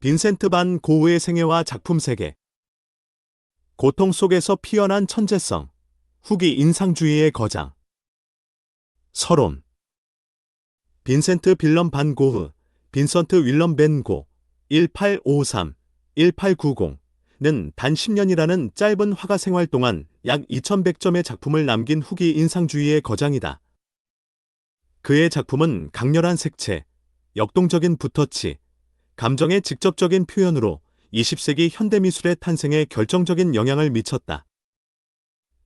빈센트 반 고흐의 생애와 작품 세계. 고통 속에서 피어난 천재성. 후기 인상주의의 거장. 서론. 빈센트 빌럼 반 고흐, 빈선트 윌럼 벤 고, 1853-1890는 단 10년이라는 짧은 화가 생활 동안 약 2100점의 작품을 남긴 후기 인상주의의 거장이다. 그의 작품은 강렬한 색채, 역동적인 붓터치, 감정의 직접적인 표현으로 20세기 현대미술의 탄생에 결정적인 영향을 미쳤다.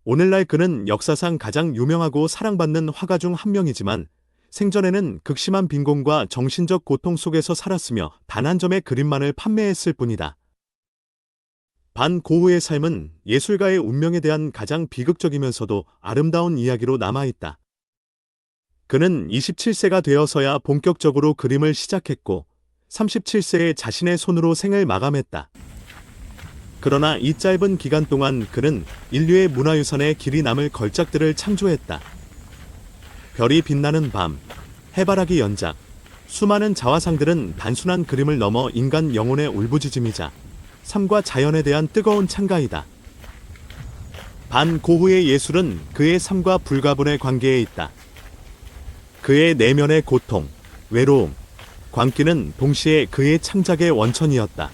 오늘날 그는 역사상 가장 유명하고 사랑받는 화가 중 한 명이지만 생전에는 극심한 빈곤과 정신적 고통 속에서 살았으며 단 한 점의 그림만을 판매했을 뿐이다. 반 고흐의 삶은 예술가의 운명에 대한 가장 비극적이면서도 아름다운 이야기로 남아있다. 그는 27세가 되어서야 본격적으로 그림을 시작했고 37세에 자신의 손으로 생을 마감했다. 그러나 이 짧은 기간 동안 그는 인류의 문화유산에 길이 남을 걸작들을 창조했다. 별이 빛나는 밤, 해바라기 연작, 수많은 자화상들은 단순한 그림을 넘어 인간 영혼의 울부짖음이자 삶과 자연에 대한 뜨거운 찬가이다. 반 고흐의 예술은 그의 삶과 불가분의 관계에 있다. 그의 내면의 고통, 외로움, 광기는 동시에 그의 창작의 원천이었다.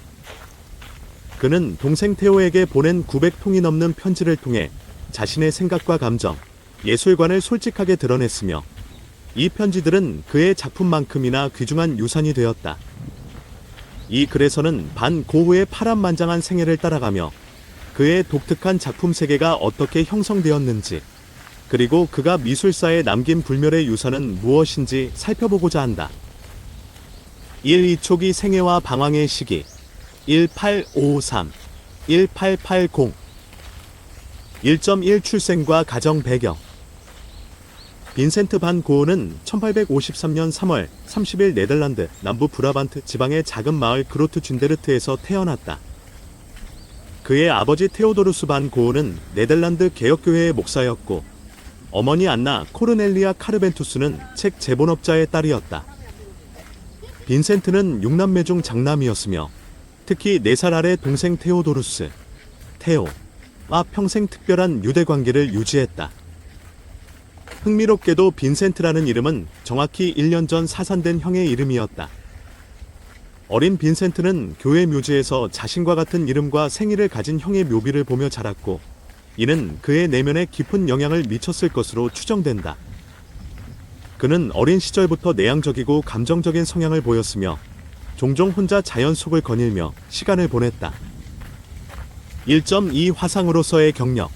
그는 동생 테오에게 보낸 900통이 넘는 편지를 통해 자신의 생각과 감정, 예술관을 솔직하게 드러냈으며 이 편지들은 그의 작품만큼이나 귀중한 유산이 되었다. 이 글에서는 반 고흐의 파란만장한 생애를 따라가며 그의 독특한 작품 세계가 어떻게 형성되었는지, 그리고 그가 미술사에 남긴 불멸의 유산은 무엇인지 살펴보고자 한다. 2초기 생애와 방황의 시기 1853-1880 1.1 출생과 가정 배경. 빈센트 반 고흐는 1853년 3월 30일 네덜란드 남부 브라반트 지방의 작은 마을 그로트 준데르트에서 태어났다. 그의 아버지 테오도루스 반 고흐는 네덜란드 개혁교회의 목사였고 어머니 안나 코르넬리아 카르벤투스는 책 제본업자의 딸이었다. 빈센트는 6남매 중 장남이었으며 특히 4살 아래 동생 테오도루스, 테오와 평생 특별한 유대관계를 유지했다. 흥미롭게도 빈센트라는 이름은 정확히 1년 전 사산된 형의 이름이었다. 어린 빈센트는 교회 묘지에서 자신과 같은 이름과 생일을 가진 형의 묘비를 보며 자랐고 이는 그의 내면에 깊은 영향을 미쳤을 것으로 추정된다. 그는 어린 시절부터 내향적이고 감정적인 성향을 보였으며 종종 혼자 자연 속을 거닐며 시간을 보냈다. 1.2 화상으로서의 경력.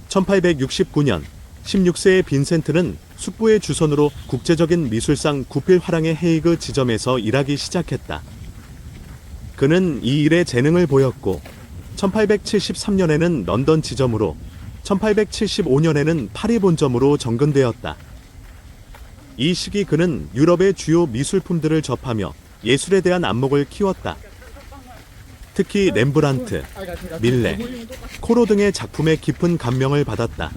1869년 16세의 빈센트는 숙부의 주선으로 국제적인 미술상 구필 화랑의 헤이그 지점에서 일하기 시작했다. 그는 이 일에 재능을 보였고 1873년에는 런던 지점으로 1875년에는 파리 본점으로 정근되었다. 이 시기 그는 유럽의 주요 미술품들을 접하며 예술에 대한 안목을 키웠다. 특히 렘브란트, 밀레, 코로 등의 작품에 깊은 감명을 받았다.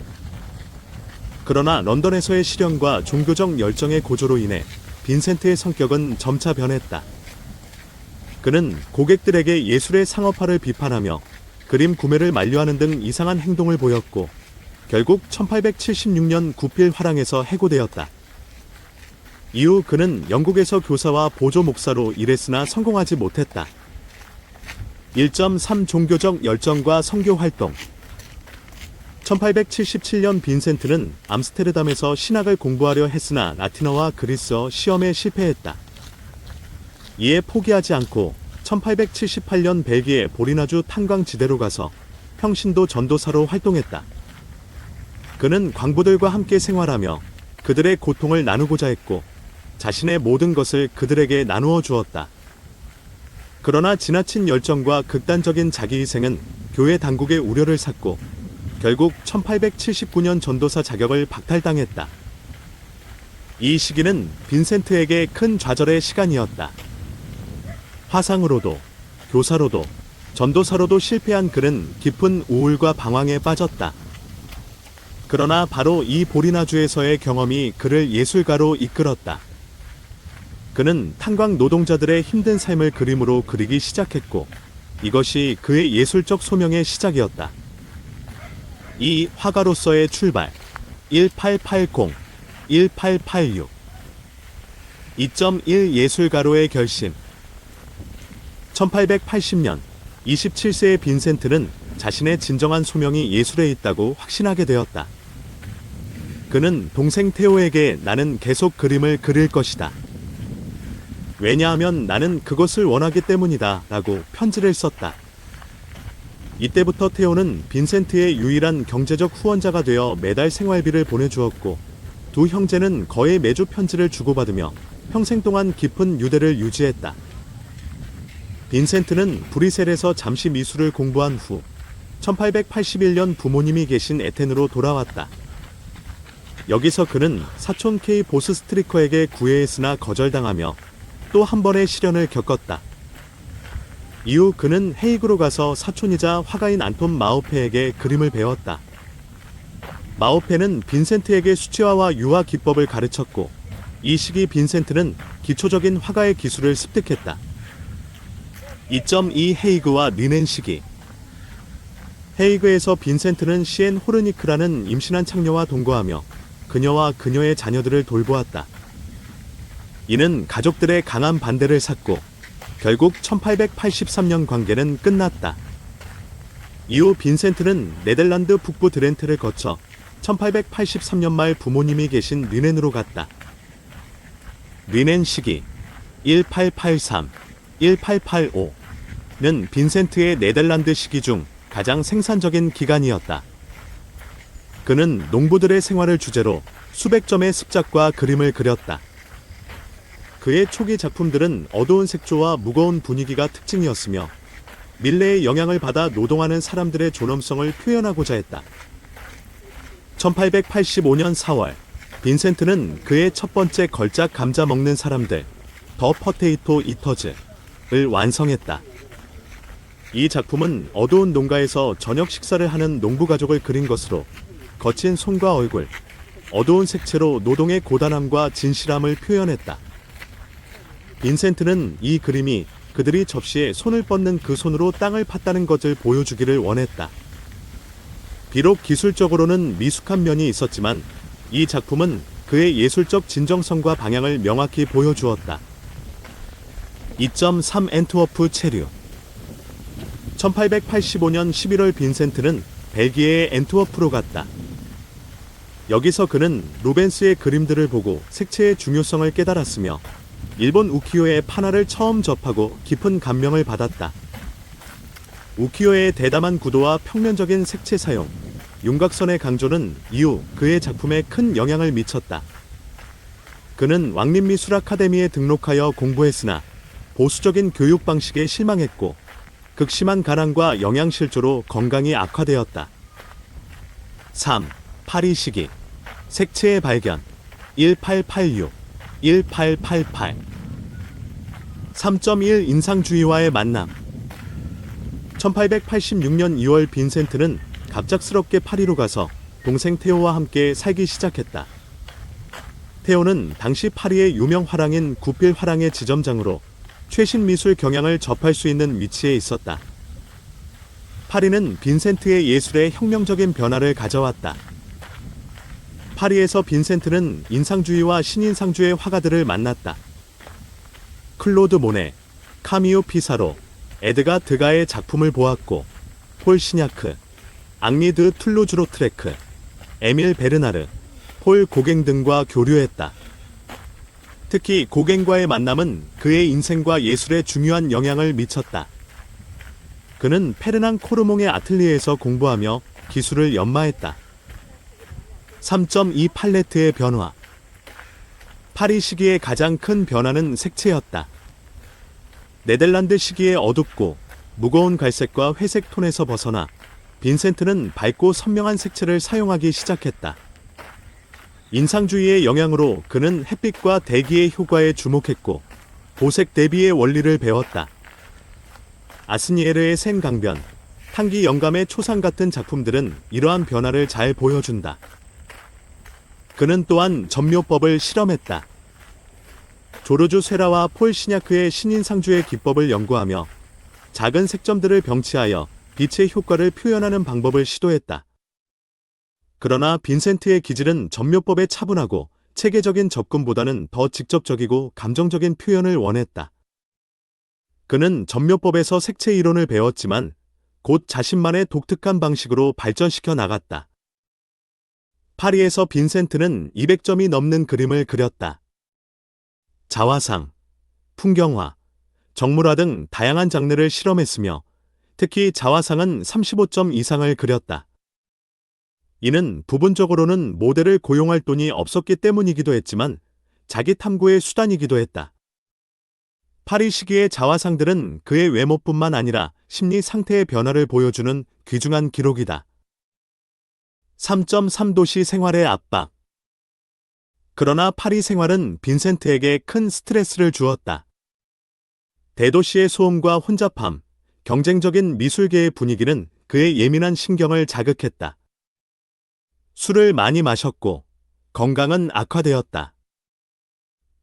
그러나 런던에서의 실현과 종교적 열정의 고조로 인해 빈센트의 성격은 점차 변했다. 그는 고객들에게 예술의 상업화를 비판하며 그림 구매를 만류하는 등 이상한 행동을 보였고 결국 1876년 구필 화랑에서 해고되었다. 이후 그는 영국에서 교사와 보조 목사로 일했으나 성공하지 못했다. 1.3 종교적 열정과 선교 활동. 1877년 빈센트는 암스테르담에서 신학을 공부하려 했으나 라틴어와 그리스어 시험에 실패했다. 이에 포기하지 않고 1878년 벨기에 보리나주 탄광지대로 가서 평신도 전도사로 활동했다. 그는 광부들과 함께 생활하며 그들의 고통을 나누고자 했고 자신의 모든 것을 그들에게 나누어 주었다. 그러나 지나친 열정과 극단적인 자기희생은 교회 당국의 우려를 샀고 결국 1879년 전도사 자격을 박탈당했다. 이 시기는 빈센트에게 큰 좌절의 시간이었다. 화상으로도, 교사로도, 전도사로도 실패한 그는 깊은 우울과 방황에 빠졌다. 그러나 바로 이 보리나주에서의 경험이 그를 예술가로 이끌었다. 그는 탄광 노동자들의 힘든 삶을 그림으로 그리기 시작했고, 이것이 그의 예술적 소명의 시작이었다. 이 화가로서의 출발 1880-1886 2.1 예술가로의 결심 1880년 27세의 빈센트는 자신의 진정한 소명이 예술에 있다고 확신하게 되었다. 그는 동생 테오에게 나는 계속 그림을 그릴 것이다. 왜냐하면 나는 그것을 원하기 때문이다 라고 편지를 썼다. 이때부터 테오는 빈센트의 유일한 경제적 후원자가 되어 매달 생활비를 보내주었고, 두 형제는 거의 매주 편지를 주고받으며 평생 동안 깊은 유대를 유지했다. 빈센트는 브뤼셀에서 잠시 미술을 공부한 후 1881년 부모님이 계신 에텐으로 돌아왔다. 여기서 그는 사촌 케이 보스스트리커에게 구애했으나 거절당하며 또 한 번의 시련을 겪었다. 이후 그는 헤이그로 가서 사촌이자 화가인 안톤 마오페에게 그림을 배웠다. 마오페는 빈센트에게 수치화와 유화 기법을 가르쳤고, 이 시기 빈센트는 기초적인 화가의 기술을 습득했다. 2.2 헤이그와 르넨 시기 헤이그에서 빈센트는 시엔 호르니크라는 임신한 창녀와 동거하며 그녀와 그녀의 자녀들을 돌보았다. 이는 가족들의 강한 반대를 샀고 결국 1883년 관계는 끝났다. 이후 빈센트는 네덜란드 북부 드렌트를 거쳐 1883년 말 부모님이 계신 르넨으로 갔다. 르넨 시기 1883-1885는 빈센트의 네덜란드 시기 중 가장 생산적인 기간이었다. 그는 농부들의 생활을 주제로 수백 점의 습작과 그림을 그렸다. 그의 초기 작품들은 어두운 색조와 무거운 분위기가 특징이었으며 밀레의 영향을 받아 노동하는 사람들의 존엄성을 표현하고자 했다. 1885년 4월, 빈센트는 그의 첫 번째 걸작 감자 먹는 사람들, 더 포테이토 이터즈를 완성했다. 이 작품은 어두운 농가에서 저녁 식사를 하는 농부 가족을 그린 것으로 거친 손과 얼굴, 어두운 색채로 노동의 고단함과 진실함을 표현했다. 빈센트는 이 그림이 그들이 접시에 손을 뻗는 그 손으로 땅을 팠다는 것을 보여주기를 원했다. 비록 기술적으로는 미숙한 면이 있었지만 이 작품은 그의 예술적 진정성과 방향을 명확히 보여주었다. 2.3 앤트워프 체류 1885년 11월 빈센트는 벨기에의 앤트워프로 갔다. 여기서 그는 루벤스의 그림들을 보고 색채의 중요성을 깨달았으며 일본 우키요의 판화를 처음 접하고 깊은 감명을 받았다. 우키요의 대담한 구도와 평면적인 색채 사용, 윤곽선의 강조는 이후 그의 작품에 큰 영향을 미쳤다. 그는 왕립미술 아카데미에 등록하여 공부했으나 보수적인 교육 방식에 실망했고 극심한 가난과 영양실조로 건강이 악화되었다. 3. 파리 시기 색채의 발견 1886-1888 3.1 인상주의와의 만남 1886년 2월 빈센트는 갑작스럽게 파리로 가서 동생 테오와 함께 살기 시작했다. 테오는 당시 파리의 유명 화랑인 구필 화랑의 지점장으로 최신 미술 경향을 접할 수 있는 위치에 있었다. 파리는 빈센트의 예술에 혁명적인 변화를 가져왔다. 파리에서 빈센트는 인상주의와 신인상주의 화가들을 만났다. 클로드 모네, 카미오 피사로, 에드가 드가의 작품을 보았고 폴 시냐크, 앙리 드 툴루즈로트레크, 에밀 베르나르, 폴 고갱 등과 교류했다. 특히 고갱과의 만남은 그의 인생과 예술에 중요한 영향을 미쳤다. 그는 페르낭 코르몽의 아틀리에에서 공부하며 기술을 연마했다. 3.2 팔레트의 변화 파리 시기의 가장 큰 변화는 색채였다. 네덜란드 시기의 어둡고 무거운 갈색과 회색 톤에서 벗어나 빈센트는 밝고 선명한 색채를 사용하기 시작했다. 인상주의의 영향으로 그는 햇빛과 대기의 효과에 주목했고 보색 대비의 원리를 배웠다. 아스니에르의 샘 강변, 탄기 영감의 초상 같은 작품들은 이러한 변화를 잘 보여준다. 그는 또한 점묘법을 실험했다. 조르주 쇠라와 폴 시냐크의 신인상주의 기법을 연구하며 작은 색점들을 병치하여 빛의 효과를 표현하는 방법을 시도했다. 그러나 빈센트의 기질은 전묘법에 차분하고 체계적인 접근보다는 더 직접적이고 감정적인 표현을 원했다. 그는 전묘법에서 색채 이론을 배웠지만 곧 자신만의 독특한 방식으로 발전시켜 나갔다. 파리에서 빈센트는 200점이 넘는 그림을 그렸다. 자화상, 풍경화, 정물화 등 다양한 장르를 실험했으며 특히 자화상은 35점 이상을 그렸다. 이는 부분적으로는 모델을 고용할 돈이 없었기 때문이기도 했지만 자기 탐구의 수단이기도 했다. 파리 시기의 자화상들은 그의 외모뿐만 아니라 심리 상태의 변화를 보여주는 귀중한 기록이다. 3.3 도시 생활의 압박. 그러나 파리 생활은 빈센트에게 큰 스트레스를 주었다. 대도시의 소음과 혼잡함, 경쟁적인 미술계의 분위기는 그의 예민한 신경을 자극했다. 술을 많이 마셨고 건강은 악화되었다.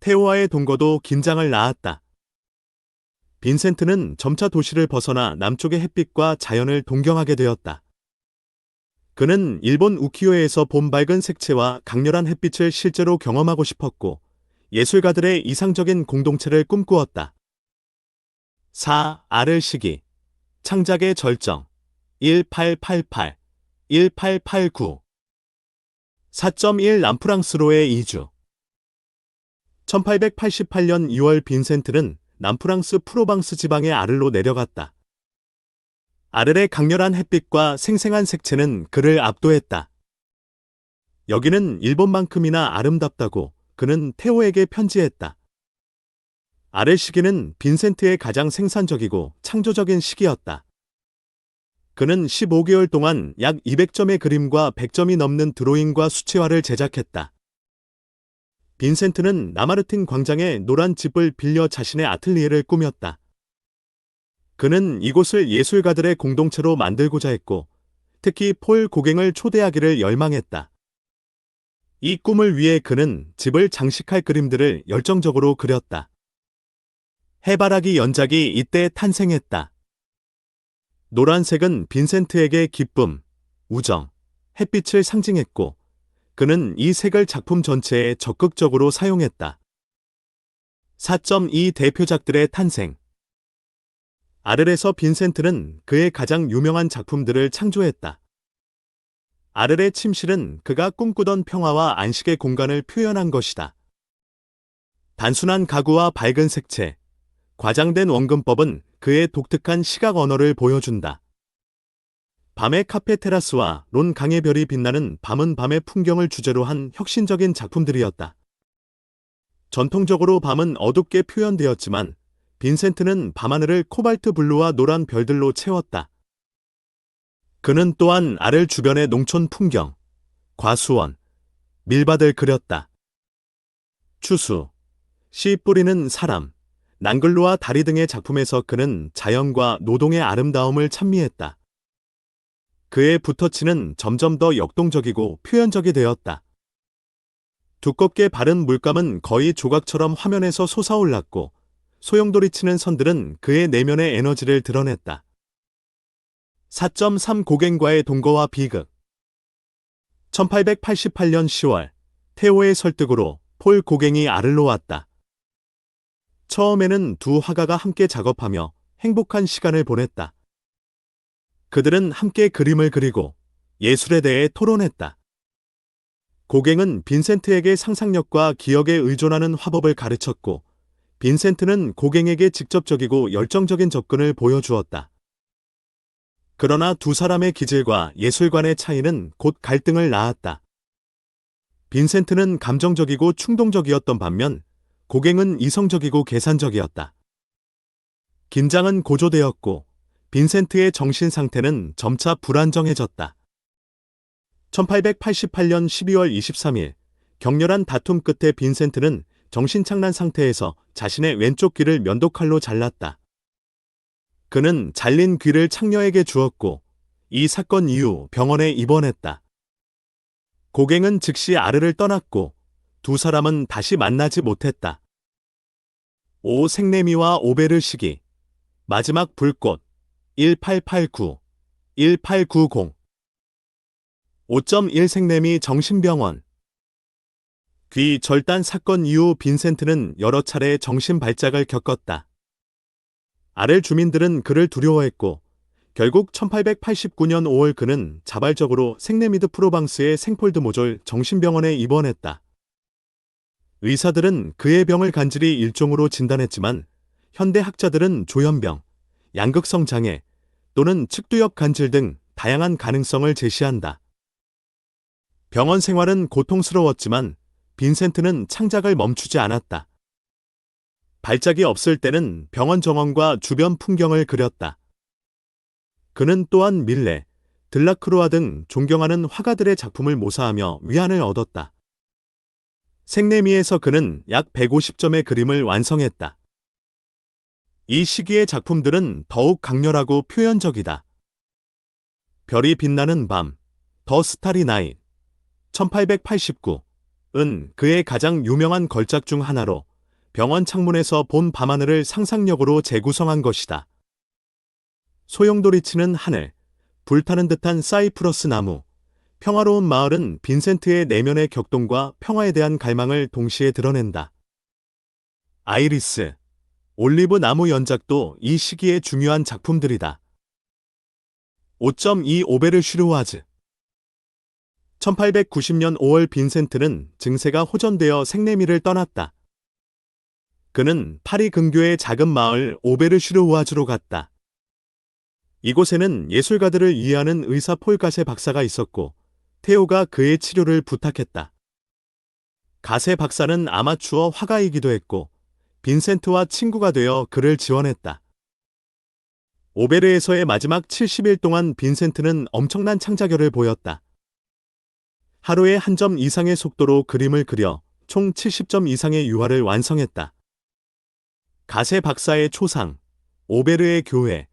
테오와의 동거도 긴장을 낳았다. 빈센트는 점차 도시를 벗어나 남쪽의 햇빛과 자연을 동경하게 되었다. 그는 일본 우키요에서 봄 밝은 색채와 강렬한 햇빛을 실제로 경험하고 싶었고 예술가들의 이상적인 공동체를 꿈꾸었다. 4. 아를 시기. 창작의 절정. 1888, 1889. 4.1 남프랑스로의 이주. 1888년 2월 빈센트는 남프랑스 프로방스 지방의 아를로 내려갔다. 아를의 강렬한 햇빛과 생생한 색채는 그를 압도했다. 여기는 일본만큼이나 아름답다고 그는 테오에게 편지했다. 아를 시기는 빈센트의 가장 생산적이고 창조적인 시기였다. 그는 15개월 동안 약 200점의 그림과 100점이 넘는 드로잉과 수채화를 제작했다. 빈센트는 나마르틴 광장의 노란 집을 빌려 자신의 아틀리에를 꾸몄다. 그는 이곳을 예술가들의 공동체로 만들고자 했고 특히 폴 고갱을 초대하기를 열망했다. 이 꿈을 위해 그는 집을 장식할 그림들을 열정적으로 그렸다. 해바라기 연작이 이때 탄생했다. 노란색은 빈센트에게 기쁨, 우정, 햇빛을 상징했고 그는 이 색을 작품 전체에 적극적으로 사용했다. 4.2 대표작들의 탄생. 아를에서 빈센트는 그의 가장 유명한 작품들을 창조했다. 아를의 침실은 그가 꿈꾸던 평화와 안식의 공간을 표현한 것이다. 단순한 가구와 밝은 색채, 과장된 원근법은 그의 독특한 시각 언어를 보여준다. 밤의 카페 테라스와 론 강의 별이 빛나는 밤은 밤의 풍경을 주제로 한 혁신적인 작품들이었다. 전통적으로 밤은 어둡게 표현되었지만 빈센트는 밤하늘을 코발트 블루와 노란 별들로 채웠다. 그는 또한 아를 주변의 농촌 풍경, 과수원, 밀밭을 그렸다. 추수, 씨 뿌리는 사람, 난글루와 다리 등의 작품에서 그는 자연과 노동의 아름다움을 찬미했다. 그의 붓터치는 점점 더 역동적이고 표현적이 되었다. 두껍게 바른 물감은 거의 조각처럼 화면에서 솟아올랐고 소용돌이 치는 선들은 그의 내면의 에너지를 드러냈다. 4.3 고갱과의 동거와 비극. 1888년 10월 테오의 설득으로 폴 고갱이 아를로 왔다. 처음에는 두 화가가 함께 작업하며 행복한 시간을 보냈다. 그들은 함께 그림을 그리고 예술에 대해 토론했다. 고갱은 빈센트에게 상상력과 기억에 의존하는 화법을 가르쳤고 빈센트는 고갱에게 직접적이고 열정적인 접근을 보여주었다. 그러나 두 사람의 기질과 예술관의 차이는 곧 갈등을 낳았다. 빈센트는 감정적이고 충동적이었던 반면 고갱은 이성적이고 계산적이었다. 긴장은 고조되었고 빈센트의 정신 상태는 점차 불안정해졌다. 1888년 12월 23일 격렬한 다툼 끝에 빈센트는 정신착란 상태에서 자신의 왼쪽 귀를 면도칼로 잘랐다. 그는 잘린 귀를 창녀에게 주었고 이 사건 이후 병원에 입원했다. 고갱은 즉시 아르를 떠났고 두 사람은 다시 만나지 못했다. 5. 생내미와 오베르 시기. 마지막 불꽃. 1889, 1890. 5.1 생내미 정신병원. 귀 절단 사건 이후 빈센트는 여러 차례 정신 발작을 겪었다. 아렐 주민들은 그를 두려워했고 결국 1889년 5월 그는 자발적으로 생내미드 프로방스의 생폴드 모졸 정신병원에 입원했다. 의사들은 그의 병을 간질히 일종으로 진단했지만 현대 학자들은 조현병, 양극성 장애 또는 측두엽 간질 등 다양한 가능성을 제시한다. 병원 생활은 고통스러웠지만 빈센트는 창작을 멈추지 않았다. 발작이 없을 때는 병원 정원과 주변 풍경을 그렸다. 그는 또한 밀레, 들라크루아 등 존경하는 화가들의 작품을 모사하며 위안을 얻었다. 생내미에서 그는 약 150점의 그림을 완성했다. 이 시기의 작품들은 더욱 강렬하고 표현적이다. 별이 빛나는 밤, 더 스타리 나잇, 1889은 그의 가장 유명한 걸작 중 하나로 병원 창문에서 본 밤하늘을 상상력으로 재구성한 것이다. 소용돌이치는 하늘, 불타는 듯한 사이프러스 나무, 평화로운 마을은 빈센트의 내면의 격동과 평화에 대한 갈망을 동시에 드러낸다. 아이리스, 올리브 나무 연작도 이 시기의 중요한 작품들이다. 5.2 오베르 슈르와즈. 1890년 5월 빈센트는 증세가 호전되어 생내미를 떠났다. 그는 파리 근교의 작은 마을 오베르 슈르와즈로 갔다. 이곳에는 예술가들을 이해하는 의사 폴 가세 박사가 있었고 테오가 그의 치료를 부탁했다. 가세 박사는 아마추어 화가이기도 했고 빈센트와 친구가 되어 그를 지원했다. 오베르에서의 마지막 70일 동안 빈센트는 엄청난 창작열을 보였다. 하루에 한 점 이상의 속도로 그림을 그려 총 70점 이상의 유화를 완성했다. 가세 박사의 초상, 오베르의 교회,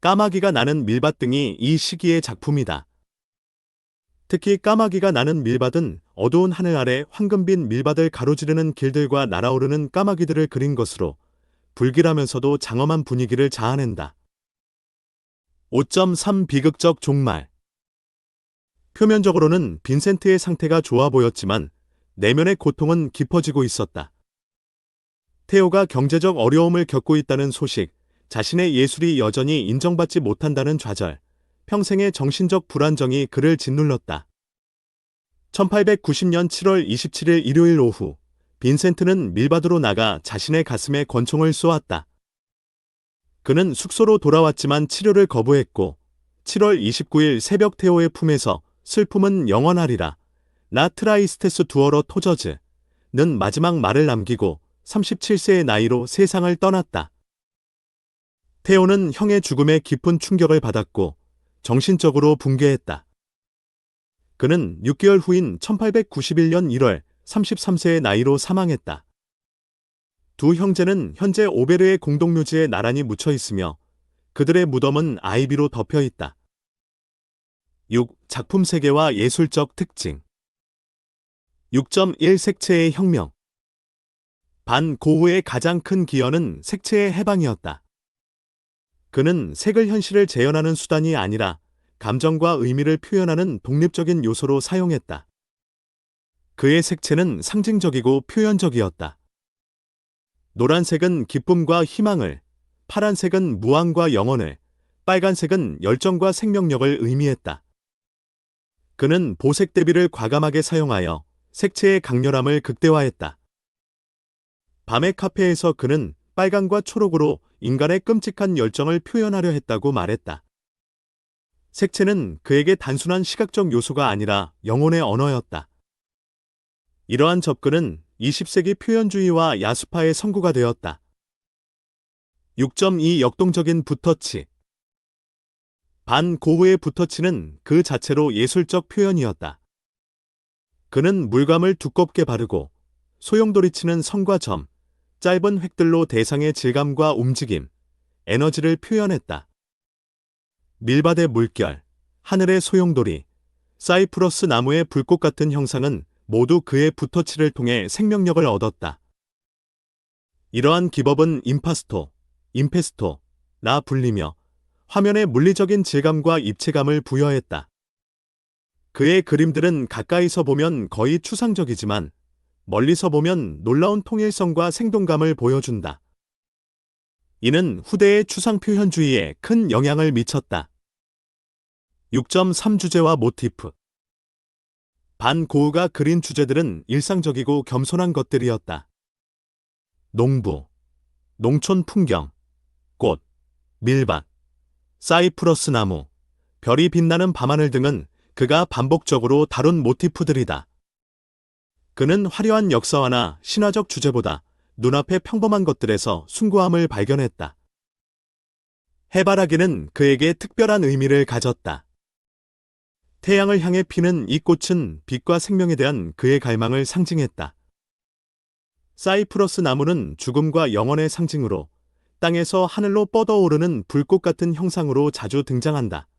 까마귀가 나는 밀밭 등이 이 시기의 작품이다. 특히 까마귀가 나는 밀밭은 어두운 하늘 아래 황금빛 밀밭을 가로지르는 길들과 날아오르는 까마귀들을 그린 것으로 불길하면서도 장엄한 분위기를 자아낸다. 5.3 비극적 종말. 표면적으로는 빈센트의 상태가 좋아 보였지만 내면의 고통은 깊어지고 있었다. 테오가 경제적 어려움을 겪고 있다는 소식, 자신의 예술이 여전히 인정받지 못한다는 좌절, 평생의 정신적 불안정이 그를 짓눌렀다. 1890년 7월 27일 일요일 오후, 빈센트는 밀밭으로 나가 자신의 가슴에 권총을 쏘았다. 그는 숙소로 돌아왔지만 치료를 거부했고 7월 29일 새벽 테오의 품에서 슬픔은 영원하리라, 라 트라이스테스 두어러 토저즈는 마지막 말을 남기고 37세의 나이로 세상을 떠났다. 테오는 형의 죽음에 깊은 충격을 받았고 정신적으로 붕괴했다. 그는 6개월 후인 1891년 1월 33세의 나이로 사망했다. 두 형제는 현재 오베르의 공동묘지에 나란히 묻혀 있으며 그들의 무덤은 아이비로 덮여 있다. 6. 작품 세계와 예술적 특징. 6.1 색채의 혁명. 반 고흐의 가장 큰 기여는 색채의 해방이었다. 그는 색을 현실을 재현하는 수단이 아니라 감정과 의미를 표현하는 독립적인 요소로 사용했다. 그의 색채는 상징적이고 표현적이었다. 노란색은 기쁨과 희망을, 파란색은 무한과 영혼을, 빨간색은 열정과 생명력을 의미했다. 그는 보색 대비를 과감하게 사용하여 색채의 강렬함을 극대화했다. 밤의 카페에서 그는 빨강과 초록으로 인간의 끔찍한 열정을 표현하려 했다고 말했다. 색채는 그에게 단순한 시각적 요소가 아니라 영혼의 언어였다. 이러한 접근은 20세기 표현주의와 야수파의 선구가 되었다. 6.2 역동적인 붓터치. 반 고흐의 붓터치는 그 자체로 예술적 표현이었다. 그는 물감을 두껍게 바르고 소용돌이치는 선과 점, 짧은 획들로 대상의 질감과 움직임, 에너지를 표현했다. 밀밭의 물결, 하늘의 소용돌이, 사이프러스 나무의 불꽃 같은 형상은 모두 그의 붓터치를 통해 생명력을 얻었다. 이러한 기법은 임페스토라 불리며 화면에 물리적인 질감과 입체감을 부여했다. 그의 그림들은 가까이서 보면 거의 추상적이지만 멀리서 보면 놀라운 통일성과 생동감을 보여준다. 이는 후대의 추상 표현주의에 큰 영향을 미쳤다. 6.3 주제와 모티프. 반 고흐가 그린 주제들은 일상적이고 겸손한 것들이었다. 농부, 농촌 풍경, 꽃, 밀밭, 사이프러스 나무, 별이 빛나는 밤하늘 등은 그가 반복적으로 다룬 모티프들이다. 그는 화려한 역사화나 신화적 주제보다 눈앞의 평범한 것들에서 숭고함을 발견했다. 해바라기는 그에게 특별한 의미를 가졌다. 태양을 향해 피는 이 꽃은 빛과 생명에 대한 그의 갈망을 상징했다. 사이프러스 나무는 죽음과 영원의 상징으로 땅에서 하늘로 뻗어오르는 불꽃 같은 형상으로 자주 등장한다.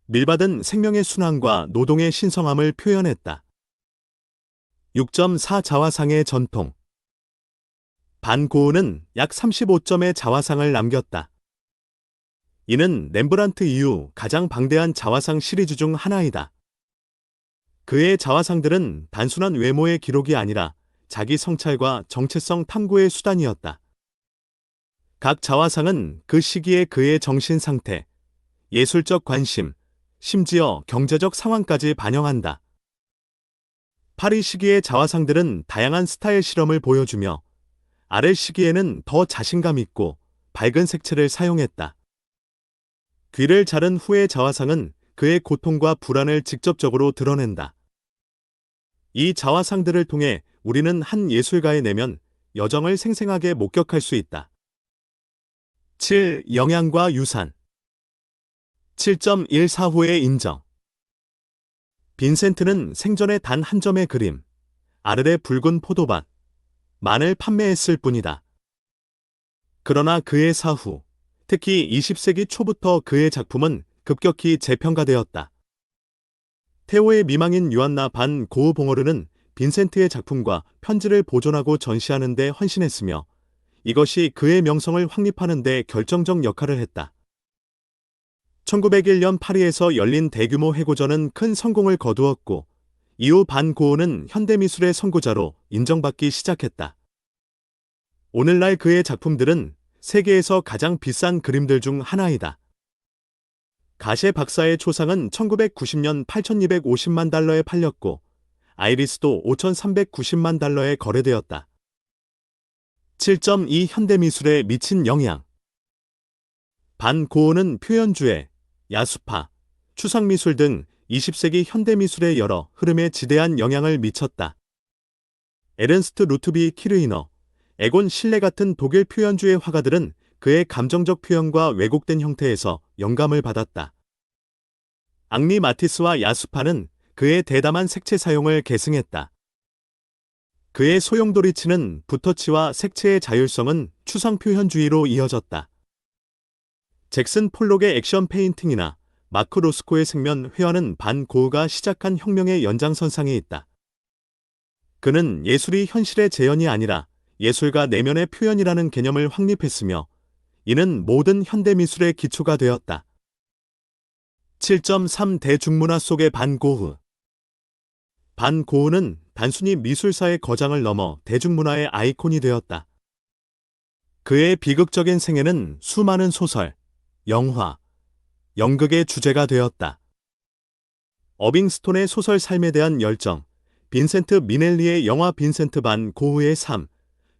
밀밭은 생명의 순환과 노동의 신성함을 표현했다. 6.4 자화상의 전통. 반 고흐는 약 35점의 자화상을 남겼다. 이는 렘브란트 이후 가장 방대한 자화상 시리즈 중 하나이다. 그의 자화상들은 단순한 외모의 기록이 아니라 자기 성찰과 정체성 탐구의 수단이었다. 각 자화상은 그 시기의 그의 정신 상태, 예술적 관심, 심지어 경제적 상황까지 반영한다. 파리 시기의 자화상들은 다양한 스타일 실험을 보여주며 아래 시기에는 더 자신감 있고 밝은 색채를 사용했다. 귀를 자른 후의 자화상은 그의 고통과 불안을 직접적으로 드러낸다. 이 자화상들을 통해 우리는 한 예술가의 내면, 여정을 생생하게 목격할 수 있다. 7. 영향과 유산. 7.14후의 인정. 빈센트는 생전에 단 한 점의 그림, 아르레 붉은 포도밭, 만을 판매했을 뿐이다. 그러나 그의 사후, 특히 20세기 초부터 그의 작품은 급격히 재평가되었다. 테오의 미망인 유안나 반 고흐 봉어르는 빈센트의 작품과 편지를 보존하고 전시하는 데 헌신했으며 이것이 그의 명성을 확립하는 데 결정적 역할을 했다. 1901년 파리에서 열린 대규모 해고전은 큰 성공을 거두었고 이후 반 고흐는 현대미술의 선구자로 인정받기 시작했다. 오늘날 그의 작품들은 세계에서 가장 비싼 그림들 중 하나이다. 가셰 박사의 초상은 1990년 8,250만 달러에 팔렸고 아이리스도 5,390만 달러에 거래되었다. 7.2 현대미술에 미친 영향. 반 고흐는 표현주의, 야수파, 추상미술 등 20세기 현대미술의 여러 흐름에 지대한 영향을 미쳤다. 에른스트 루트비 키르히너, 에곤 실레 같은 독일 표현주의 화가들은 그의 감정적 표현과 왜곡된 형태에서 영감을 받았다. 앙리 마티스와 야수파는 그의 대담한 색채 사용을 계승했다. 그의 소용돌이치는 붓터치와 색채의 자율성은 추상 표현주의로 이어졌다. 잭슨 폴록의 액션 페인팅이나 마크 로스코의 생면 회화는 반 고흐가 시작한 혁명의 연장선상에 있다. 그는 예술이 현실의 재현이 아니라 예술가 내면의 표현이라는 개념을 확립했으며 이는 모든 현대미술의 기초가 되었다. 7.3 대중문화 속의 반 고흐. 반 고흐는 단순히 미술사의 거장을 넘어 대중문화의 아이콘이 되었다. 그의 비극적인 생애는 수많은 소설, 영화, 연극의 주제가 되었다. 어빙스톤의 소설 삶에 대한 열정, 빈센트 미넬리의 영화 빈센트 반 고흐의 삶,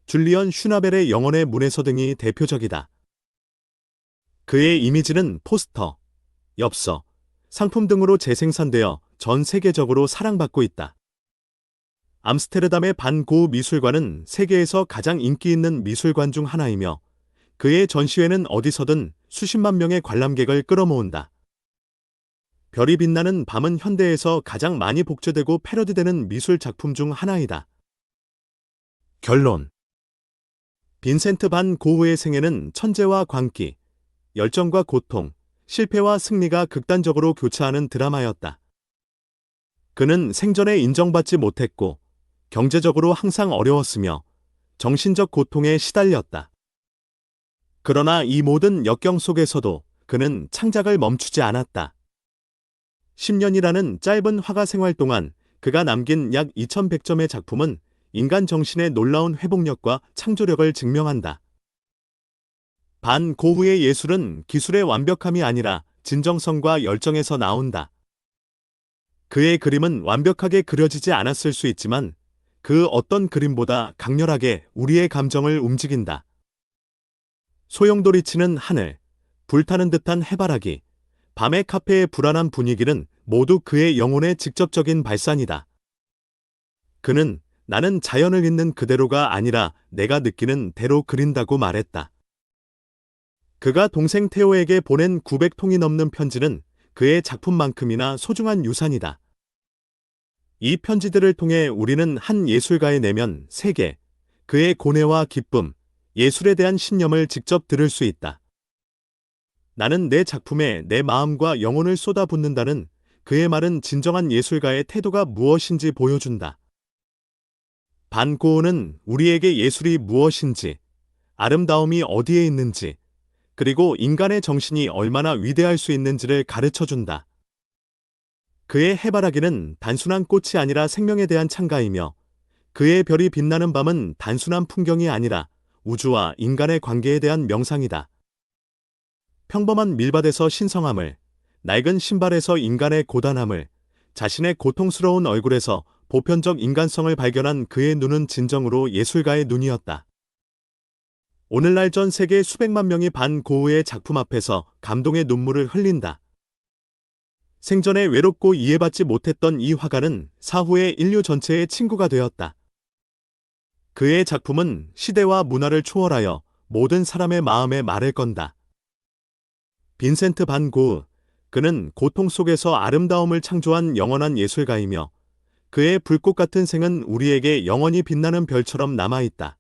줄리언 슈나벨의 영혼의 문에서 등이 대표적이다. 그의 이미지는 포스터, 엽서, 상품 등으로 재생산되어 전 세계적으로 사랑받고 있다. 암스테르담의 반 고흐 미술관은 세계에서 가장 인기 있는 미술관 중 하나이며 그의 전시회는 어디서든 수십만 명의 관람객을 끌어모은다. 별이 빛나는 밤은 현대에서 가장 많이 복제되고 패러디되는 미술 작품 중 하나이다. 결론. 빈센트 반 고흐의 생애는 천재와 광기, 열정과 고통, 실패와 승리가 극단적으로 교차하는 드라마였다. 그는 생전에 인정받지 못했고 경제적으로 항상 어려웠으며 정신적 고통에 시달렸다. 그러나 이 모든 역경 속에서도 그는 창작을 멈추지 않았다. 10년이라는 짧은 화가 생활 동안 그가 남긴 약 2100점의 작품은 인간 정신의 놀라운 회복력과 창조력을 증명한다. 반 고흐의 예술은 기술의 완벽함이 아니라 진정성과 열정에서 나온다. 그의 그림은 완벽하게 그려지지 않았을 수 있지만 그 어떤 그림보다 강렬하게 우리의 감정을 움직인다. 소용돌이치는 하늘, 불타는 듯한 해바라기, 밤의 카페의 불안한 분위기는 모두 그의 영혼의 직접적인 발산이다. 그는 나는 자연을 있는 그대로가 아니라 내가 느끼는 대로 그린다고 말했다. 그가 동생 테오에게 보낸 900통이 넘는 편지는 그의 작품만큼이나 소중한 유산이다. 이 편지들을 통해 우리는 한 예술가의 내면 세계, 그의 고뇌와 기쁨, 예술에 대한 신념을 직접 들을 수 있다. 나는 내 작품에 내 마음과 영혼을 쏟아붓는다는 그의 말은 진정한 예술가의 태도가 무엇인지 보여준다. 반 고흐는 우리에게 예술이 무엇인지, 아름다움이 어디에 있는지, 그리고 인간의 정신이 얼마나 위대할 수 있는지를 가르쳐준다. 그의 해바라기는 단순한 꽃이 아니라 생명에 대한 찬가이며 그의 별이 빛나는 밤은 단순한 풍경이 아니라 우주와 인간의 관계에 대한 명상이다. 평범한 밀밭에서 신성함을, 낡은 신발에서 인간의 고단함을, 자신의 고통스러운 얼굴에서 보편적 인간성을 발견한 그의 눈은 진정으로 예술가의 눈이었다. 오늘날 전 세계 수백만 명이 반 고흐의 작품 앞에서 감동의 눈물을 흘린다. 생전에 외롭고 이해받지 못했던 이 화가는 사후에 인류 전체의 친구가 되었다. 그의 작품은 시대와 문화를 초월하여 모든 사람의 마음에 말을 건다. 빈센트 반 고흐, 그는 고통 속에서 아름다움을 창조한 영원한 예술가이며 그의 불꽃 같은 생은 우리에게 영원히 빛나는 별처럼 남아있다.